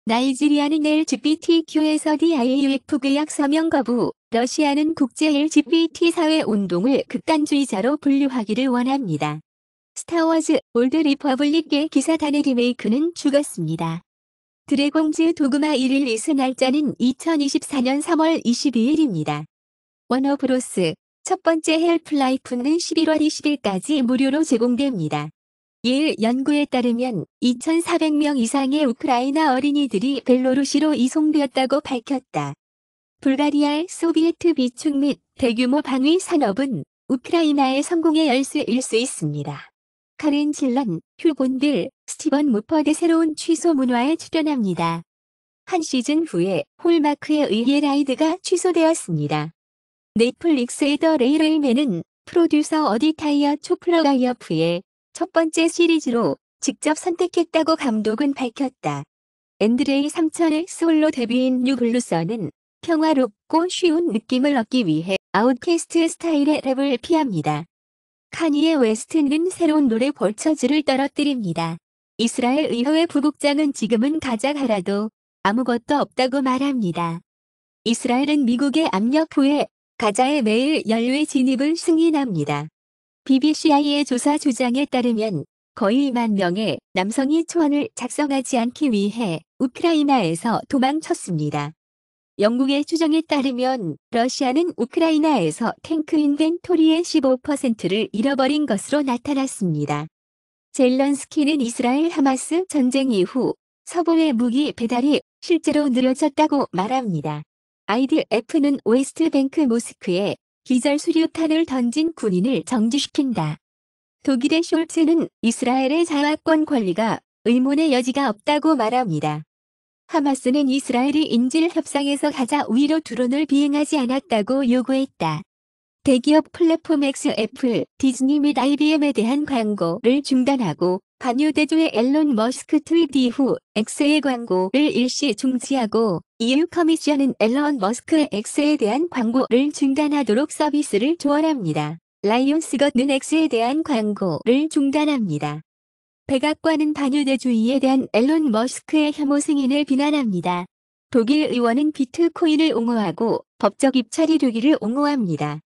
나이지리아는 LGBTQ에서 DIUF 규약 서명 거부, 러시아는 국제 LGBT 사회 운동을 극단주의자로 분류하기를 원합니다. 스타워즈 올드 리퍼블릭의 기사단의 리메이크는 죽었습니다. 드래곤즈 도그마 1릴리스 날짜는 2024년 3월 22일입니다. 워너브로스 첫 번째 헬프라이프는 11월 20일까지 무료로 제공됩니다. 예일 연구에 따르면 2,400명 이상의 우크라이나 어린이들이 벨로루시로 이송되었다고 밝혔다. 불가리아의 소비에트 비축 및 대규모 방위 산업은 우크라이나의 성공의 열쇠일 수 있습니다. 카린 질런, 휴 본빌, 스티븐 무퍼드 새로운 취소 문화에 출연합니다. 한 시즌 후에 홀마크에 의해 라이드가 취소되었습니다. 넷플릭스의 더 레이레이맨은 프로듀서 어디타이어 초플러가이어프의 첫 번째 시리즈로 직접 선택했다고 감독은 밝혔다. 앤드레이 3000의 솔로 데뷔인 뉴 블루선은 평화롭고 쉬운 느낌을 얻기 위해 아웃캐스트 스타일의 랩을 피합니다. 카니에 웨스트는 새로운 노래 벌처즈를 떨어뜨립니다. 이스라엘 의회 부국장은 지금은 가자하라도 아무것도 없다고 말합니다. 이스라엘은 미국의 압력 후에 가자에 매일 연료의 진입을 승인합니다. BBCI의 조사 주장에 따르면 거의 2만 명의 남성이 초안을 작성하지 않기 위해 우크라이나에서 도망쳤습니다. 영국의 추정에 따르면 러시아는 우크라이나에서 탱크 인벤토리의 15%를 잃어버린 것으로 나타났습니다. 젤런스키는 이스라엘 하마스 전쟁 이후 서부의 무기 배달이 실제로 느려졌다고 말합니다. IDF는 웨스트뱅크 모스크에 기절 수류탄을 던진 군인을 정지시킨다. 독일의 숄츠는 이스라엘의 자화권 권리가 의문의 여지가 없다고 말합니다. 하마스는 이스라엘이 인질 협상에서 가자 위로 드론을 비행하지 않았다고 요구했다. 대기업 플랫폼 X, 애플, 디즈니 및 IBM에 대한 광고를 중단하고 반유대주의 앨런 머스크 트윗 이후 X의 광고를 일시 중지하고 EU 커미션은 앨런 머스크의 X에 대한 광고를 중단하도록 서비스를 조언합니다. 라이온스거는 X에 대한 광고를 중단합니다. 백악관은 반유대주의에 대한 앨런 머스크의 혐오 승인을 비난합니다. 독일 의원은 비트코인을 옹호하고 법적 입찰이 되기를 옹호합니다.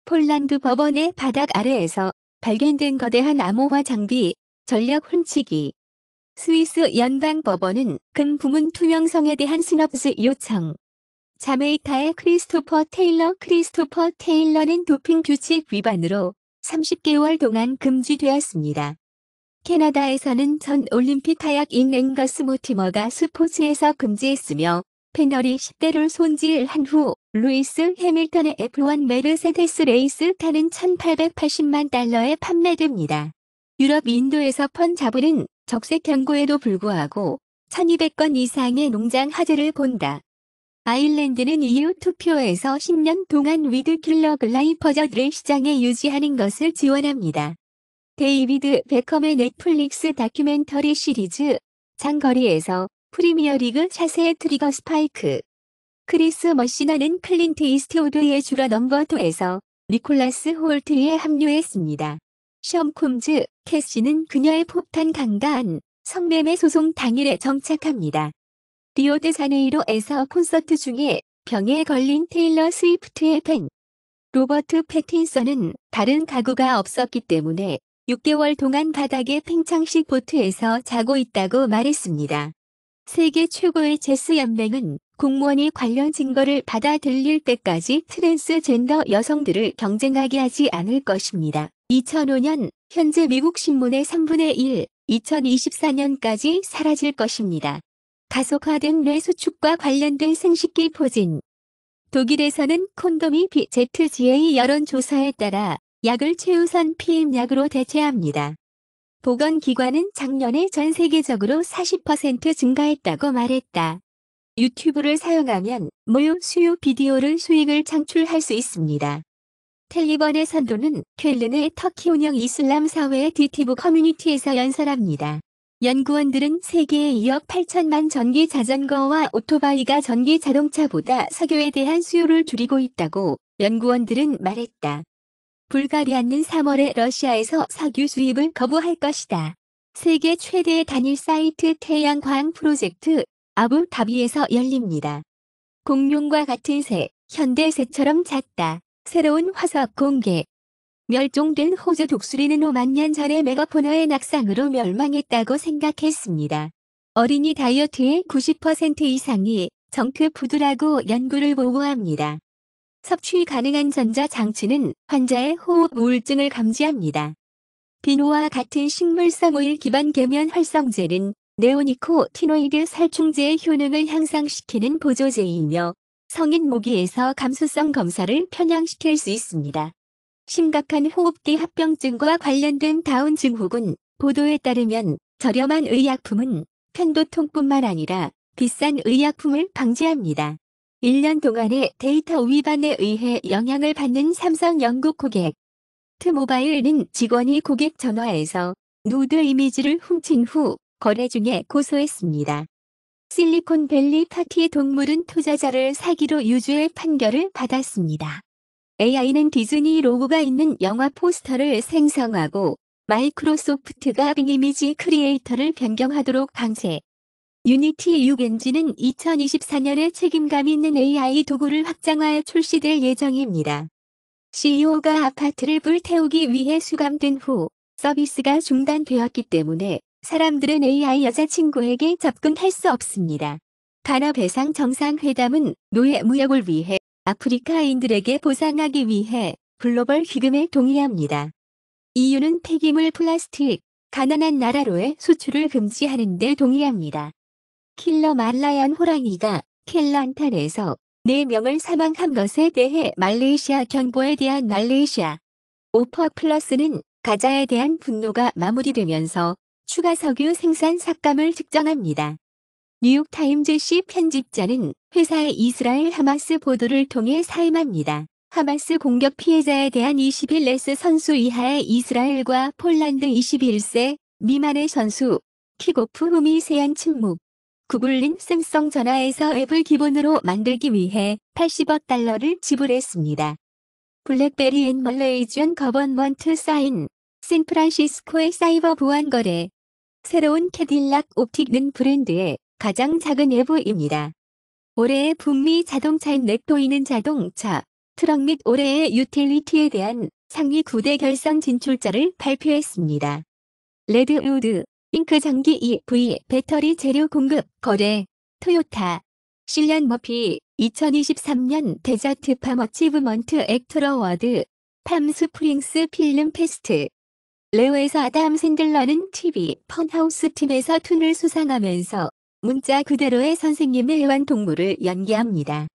폴란드 법원의 바닥 아래에서 발견된 거대한 암호화 장비, 전력 훔치기. 스위스 연방법원은 금 부문 투명성에 대한 시놉스 요청. 자메이카의 크리스토퍼 테일러는 도핑 규칙 위반으로 30개월 동안 금지되었습니다. 캐나다에서는 전 올림픽 하약인 앵거스 모티머가 스포츠에서 금지했으며 패널이 10대를 손질한 후 루이스 해밀턴의 F1 메르세데스 레이스 카는 1,880만 달러에 판매됩니다. 유럽 인도에서 펀자브는 적색 경고에도 불구하고 1,200건 이상의 농장 화재를 본다. 아일랜드는 EU 투표에서 10년 동안 위드 킬러 글라이퍼저들을 시장에 유지하는 것을 지원합니다. 데이비드 베컴의 넷플릭스 다큐멘터리 시리즈 장거리에서 프리미어리그 차세의 트리거 스파이크. 크리스 머시너는 클린트 이스트우드의 주러 넘버2에서 니콜라스 홀트에 합류했습니다. 션 콤즈, 캐시는 그녀의 폭탄 강간, 성매매 소송 당일에 정착합니다. 리오데자네이로에서 콘서트 중에 병에 걸린 테일러 스위프트의 팬. 로버트 패틴슨은 다른 가구가 없었기 때문에 6개월 동안 바닥의 팽창식 보트에서 자고 있다고 말했습니다. 세계 최고의 체스 연맹은 공무원이 관련 증거를 받아들일 때까지 트랜스젠더 여성들을 경쟁하게 하지 않을 것입니다. 2005년 현재 미국 신문의 3분의 1, 2024년까지 사라질 것입니다. 가속화된 뇌 수축과 관련된 생식기 포진. 독일에서는 콘돔이 BZGA 여론조사에 따라 약을 최우선 피임약으로 대체합니다. 보건기관은 작년에 전 세계적으로 40% 증가했다고 말했다. 유튜브를 사용하면 무료 수요 비디오를 수익을 창출할 수 있습니다. 텔리번의 선도는 쾰른의 터키 운영 이슬람 사회의 디티브 커뮤니티에서 연설합니다. 연구원들은 세계에 2억 8천만 전기 자전거와 오토바이가 전기 자동차보다 석유에 대한 수요를 줄이고 있다고 연구원들은 말했다. 불가리아는 3월에 러시아에서 석유 수입을 거부할 것이다. 세계 최대의 단일 사이트 태양광 프로젝트 아부다비에서 열립니다. 공룡과 같은 새, 현대새처럼 잦다. 새로운 화석 공개. 멸종된 호주 독수리는 5만 년 전에 메가포너의 낙상으로 멸망했다고 생각했습니다. 어린이 다이어트의 90% 이상이 정크푸드라고 연구를 보고합니다. 섭취 가능한 전자장치는 환자의 호흡 우울증을 감지합니다. 비누와 같은 식물성 오일 기반 계면 활성제는 네오니코티노이드 살충제의 효능을 향상시키는 보조제이며 성인 모기에서 감수성 검사를 편향시킬 수 있습니다. 심각한 호흡기 합병증과 관련된 다운 증후군, 보도에 따르면 저렴한 의약품은 편도통뿐만 아니라 비싼 의약품을 방지합니다. 1년 동안의 데이터 위반에 의해 영향을 받는 삼성 영국 고객. 트모바일은 직원이 고객 전화에서 누드 이미지를 훔친 후 거래 중에 고소했습니다. 실리콘밸리 파티 동물은 투자자를 사기로 유죄의 판결을 받았습니다. AI는 디즈니 로고가 있는 영화 포스터를 생성하고 마이크로소프트가 빙 이미지 크리에이터를 변경하도록 강제. 유니티 6 엔진은 2024년에 책임감 있는 AI 도구를 확장하여 출시될 예정입니다. CEO가 아파트를 불태우기 위해 수감된 후 서비스가 중단되었기 때문에 사람들은 AI 여자친구에게 접근할 수 없습니다. 가나 배상 정상회담은 노예 무역을 위해 아프리카인들에게 보상하기 위해 글로벌 기금에 동의합니다. EU는 폐기물 플라스틱, 가난한 나라로의 수출을 금지하는 데 동의합니다. 킬러 말라얀 호랑이가 켈란탄에서 4명을 사망한 것에 대해 말레이시아 경보에 대한 말레이시아 오퍼 플러스는 가자에 대한 분노가 마무리되면서 추가 석유 생산 삭감을 직전합니다. 뉴욕타임즈시 편집자는 회사의 이스라엘 하마스 보도를 통해 사임합니다. 하마스 공격 피해자에 대한 21S 선수 이하의 이스라엘과 폴란드 21세 미만의 선수 킥오프 후 세안 침묵. 구글린 샘성 전화에서 앱을 기본으로 만들기 위해 80억 달러를 지불했습니다. 블랙베리 앤 멀레이지언 거버먼트 사인. 샌프란시스코의 사이버 보안 거래. 새로운 캐딜락 옵틱는 브랜드의 가장 작은 EV입니다. 올해의 북미 자동차인 넥토이는 자동차, 트럭 및 올해의 유틸리티에 대한 상위 9대 결선 진출자를 발표했습니다. 레드우드, 잉크 전기 EV 배터리 재료 공급 거래, 토요타, 실리안 머피, 2023년 데저트 팜 어치브먼트 액터 어워드, 팜 스프링스 필름 페스트. 레오에서 아담 샌들러는 TV 펀하우스 팀에서 툰을 수상하면서 문자 그대로의 선생님의 애완동물을 연기합니다.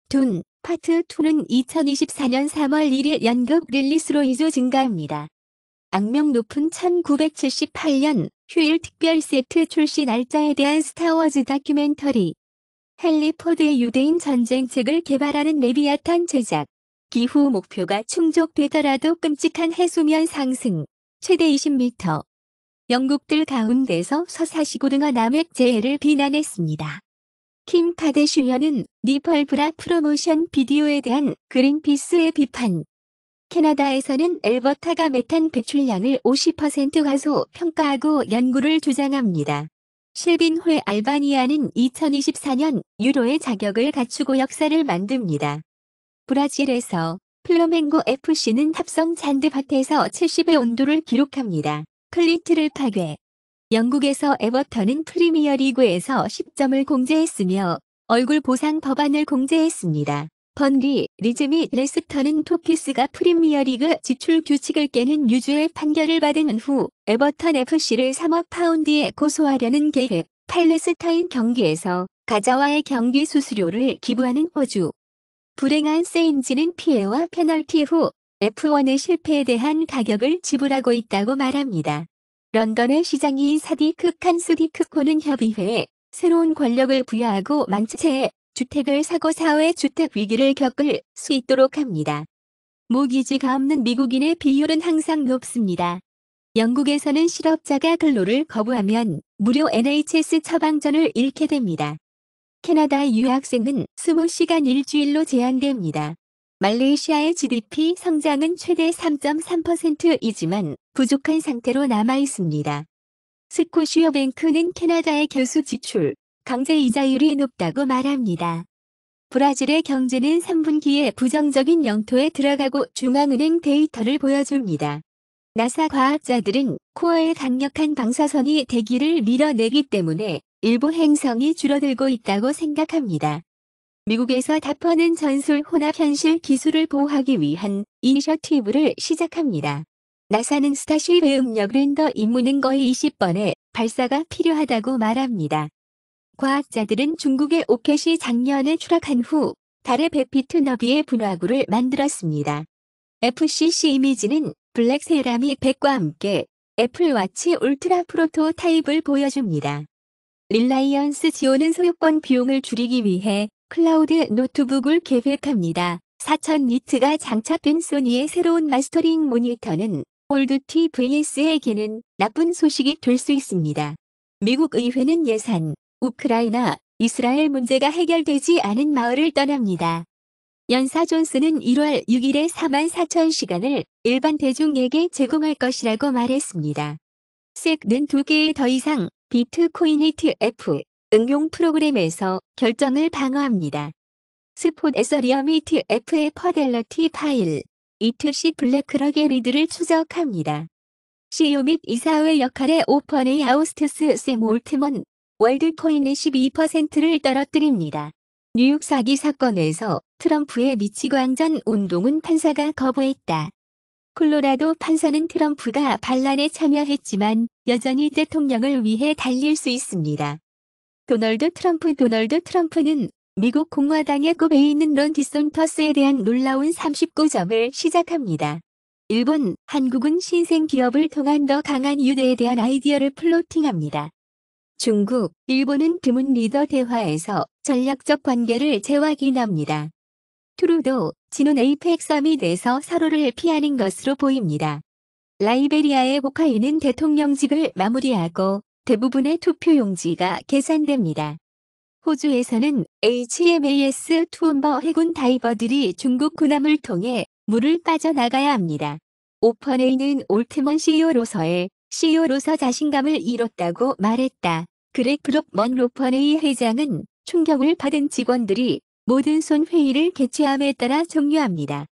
툰, 파트 2는 2024년 3월 1일 연극 릴리스로 2조 증가합니다. 악명 높은 1978년 휴일 특별 세트 출시 날짜에 대한 스타워즈 다큐멘터리. 헨리 포드의 유대인 전쟁책을 개발하는 레비아탄 제작. 기후 목표가 충족되더라도 끔찍한 해수면 상승. 최대 20m. 영국들 가운데서 서사시고등어 남획 재해를 비난했습니다. 킴 카데슈언은 니펄브라 프로모션 비디오에 대한 그린피스의 비판. 캐나다에서는 엘버타가 메탄 배출량을 50% 과소 평가하고 연구를 주장합니다. 실빈회 알바니아는 2024년 유로의 자격을 갖추고 역사를 만듭니다. 브라질에서 플라멩고 FC는 합성 잔디밭에서 70의 온도를 기록합니다. 클리트를 파괴. 영국에서 에버턴은 프리미어리그에서 10점을 공제했으며 얼굴 보상 법안을 공제했습니다. 번리, 리즈 및 레스터는 토피스가 프리미어리그 지출 규칙을 깨는 유죄의 판결을 받은 후 에버턴 FC를 3억 파운드에 고소하려는 계획. 팔레스타인 경기에서 가자와의 경기 수수료를 기부하는 호주. 불행한 세인지는 피해와 페널티 후 F1의 실패에 대한 가격을 지불하고 있다고 말합니다. 런던의 시장인 사디크 칸 스디크코는 협의회에 새로운 권력을 부여하고 만체의 주택을 사고 사회 주택 위기를 겪을 수 있도록 합니다. 모기지가 없는 미국인의 비율은 항상 높습니다. 영국에서는 실업자가 근로를 거부하면 무료 NHS 처방전을 잃게 됩니다. 캐나다의 유학생은 20시간 일주일로 제한됩니다. 말레이시아의 GDP 성장은 최대 3.3%이지만 부족한 상태로 남아 있습니다. 스코시어뱅크는 캐나다의 교수 지출, 강제 이자율이 높다고 말합니다. 브라질의 경제는 3분기에 부정적인 영토에 들어가고 중앙은행 데이터를 보여줍니다. 나사 과학자들은 코어에 강력한 방사선이 대기를 밀어내기 때문에 일부 행성이 줄어들고 있다고 생각합니다. 미국에서 다퍼는 전술 혼합 현실 기술을 보호하기 위한 이니셔티브를 시작합니다. 나사는 스타쉽 음력 랜더 임무는 거의 20번의 발사가 필요하다고 말합니다. 과학자들은 중국의 오켓이 작년에 추락한 후 달의 100피트 너비의 분화구를 만들었습니다. FCC 이미지는 블랙 세라믹 백과 함께 애플워치 울트라 프로토 타입을 보여줍니다. 릴라이언스 지오는 소유권 비용을 줄이기 위해 클라우드 노트북을 계획합니다. 4000니트가 장착된 소니의 새로운 마스터링 모니터는 올드 TVS에게는 나쁜 소식이 될 수 있습니다. 미국 의회는 예산, 우크라이나, 이스라엘 문제가 해결되지 않은 마을을 떠납니다. 연사 존슨은 1월 6일에 44,000시간을 일반 대중에게 제공할 것이라고 말했습니다. SEC는 2개의 더 이상 비트코인 ETF 응용 프로그램에서 결정을 방어합니다. 스폿 에서리엄 ETF의 퍼델러티 파일, ETC 블랙락의 리드를 추적합니다. CEO 및 이사회 역할의 오펀의 아우스투스 샘 올트먼, 월드코인의 12%를 떨어뜨립니다. 뉴욕 사기 사건에서 트럼프의 미치광전 운동은 판사가 거부했다. 콜로라도 판사는 트럼프가 반란에 참여했지만 여전히 대통령을 위해 달릴 수 있습니다. 도널드 트럼프는 미국 공화당의 꼽에 있는 론 디손터스에 대한 놀라운 39점을 시작합니다. 일본, 한국은 신생 기업을 통한 더 강한 유대에 대한 아이디어를 플로팅합니다. 중국, 일본은 드문 리더 대화에서 전략적 관계를 재확인합니다. 트루도, 진은 에이펙 서밋에서 서로를 피하는 것으로 보입니다. 라이베리아의 보카이는 대통령직을 마무리하고 대부분의 투표용지가 계산됩니다. 호주에서는 HMAS 투움버 해군 다이버들이 중국 군함을 통해 물을 빠져나가야 합니다. 오펀A는 올트먼 CEO로서 자신감을 잃었다고 말했다. 그렉 브록먼 오펀A 회장은 충격을 받은 직원들이 모든 손회의를 개최함에 따라 종료합니다.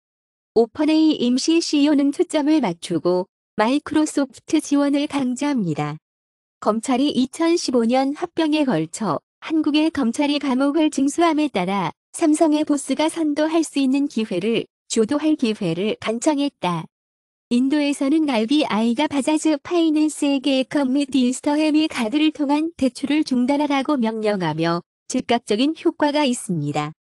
오펀A 임시 CEO는 초점을 맞추고 마이크로소프트 지원을 강조합니다. 검찰이 2015년 합병에 걸쳐 한국의 검찰이 감옥을 징수함에 따라 삼성의 보스가 선도할 수 있는 기회를 주도할 기회를 간청했다. 인도에서는 RBI가 바자즈 파이낸스에게 에컴 및 인스터햄이 카드를 통한 대출을 중단하라고 명령하며 즉각적인 효과가 있습니다.